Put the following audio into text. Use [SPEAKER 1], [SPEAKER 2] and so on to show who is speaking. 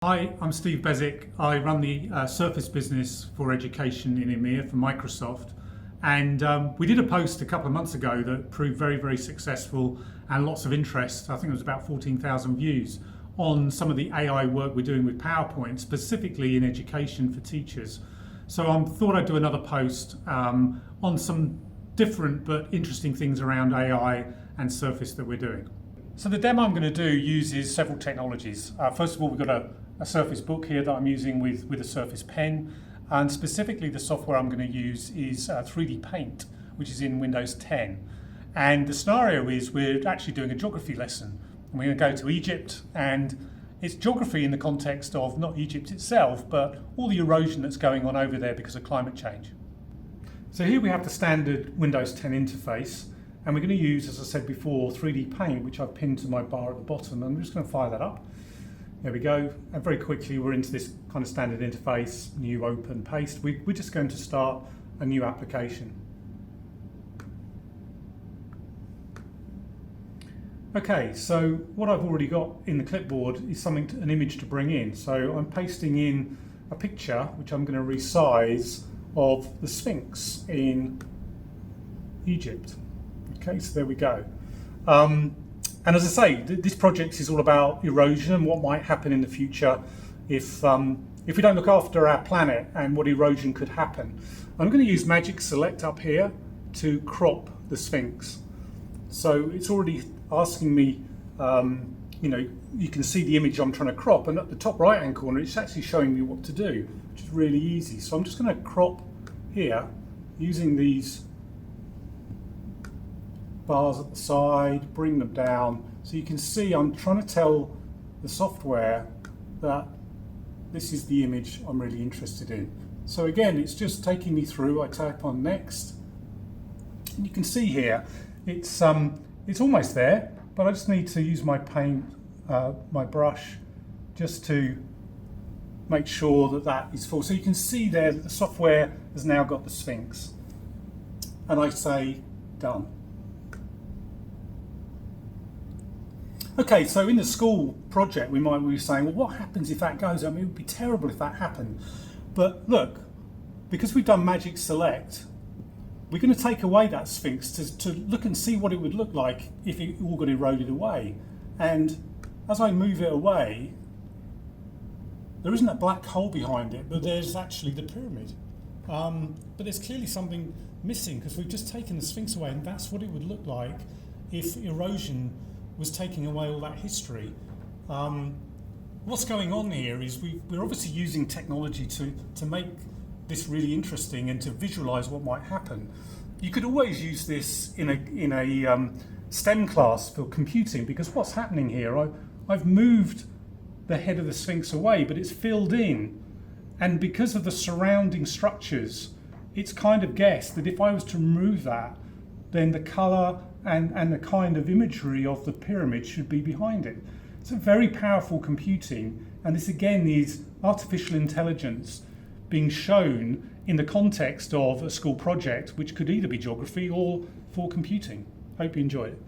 [SPEAKER 1] Hi, I'm Steve Beswick. I run the Surface business for education in EMEA for Microsoft. And we did a post a couple of months ago that proved very, very successful and lots of interest. I think it was about 14,000 views on some of the AI work we're doing with PowerPoint, specifically in education for teachers. So I thought I'd do another post on some different but interesting things around AI and Surface that we're doing. So the demo I'm going to do uses several technologies. First of all, we've got a Surface book here that I'm using with a Surface pen, and specifically the software I'm going to use is 3D Paint, which is in Windows 10. And the scenario is we're actually doing a geography lesson, and we're going to go to Egypt, and it's geography in the context of not Egypt itself, but all the erosion that's going on over there because of climate change. So here we have the standard Windows 10 interface, and we're going to use, as I said before, 3D Paint, which I've pinned to my bar at the bottom. I'm just going to fire that up. There we go, and very quickly we're into this kind of standard interface, new, open, paste. We're just going to start a new application. Okay, so what I've already got in the clipboard is an image to bring in. So I'm pasting in a picture, which I'm going to resize, of the Sphinx in Egypt. Okay, so there we go. And as I say, this project is all about erosion and what might happen in the future if we don't look after our planet and what erosion could happen. I'm going to use Magic Select up here to crop the Sphinx. So it's already asking me, you can see the image I'm trying to crop, and at the top right hand corner it's actually showing me what to do, which is really easy. So I'm just going to crop here using these bars at the side, bring them down, so you can see I'm trying to tell the software that this is the image I'm really interested in. So again, it's just taking me through. I tap on next, and you can see here it's almost there, but I just need to use my paint, my brush, just to make sure that that is full. So you can see there that the software has now got the Sphinx, and I say done. Okay, so in the school project, we might be saying, well, what happens if that goes? I mean, it would be terrible if that happened. But look, because we've done Magic Select, we're going to take away that Sphinx to look and see what it would look like if it all got eroded away. And as I move it away, there isn't a black hole behind it, but there's actually the pyramid. But there's clearly something missing because we've just taken the Sphinx away, and that's what it would look like if erosion was taking away all that history. What's going on here is we're obviously using technology to make this really interesting and to visualize what might happen. You could always use this in a STEM class for computing, because what's happening here, I've moved the head of the Sphinx away, but it's filled in, and because of the surrounding structures, it's kind of guessed that if I was to remove that, then the color and the kind of imagery of the pyramid should be behind it. It's a very powerful computing, and this again is artificial intelligence being shown in the context of a school project, which could either be geography or for computing. Hope you enjoy it.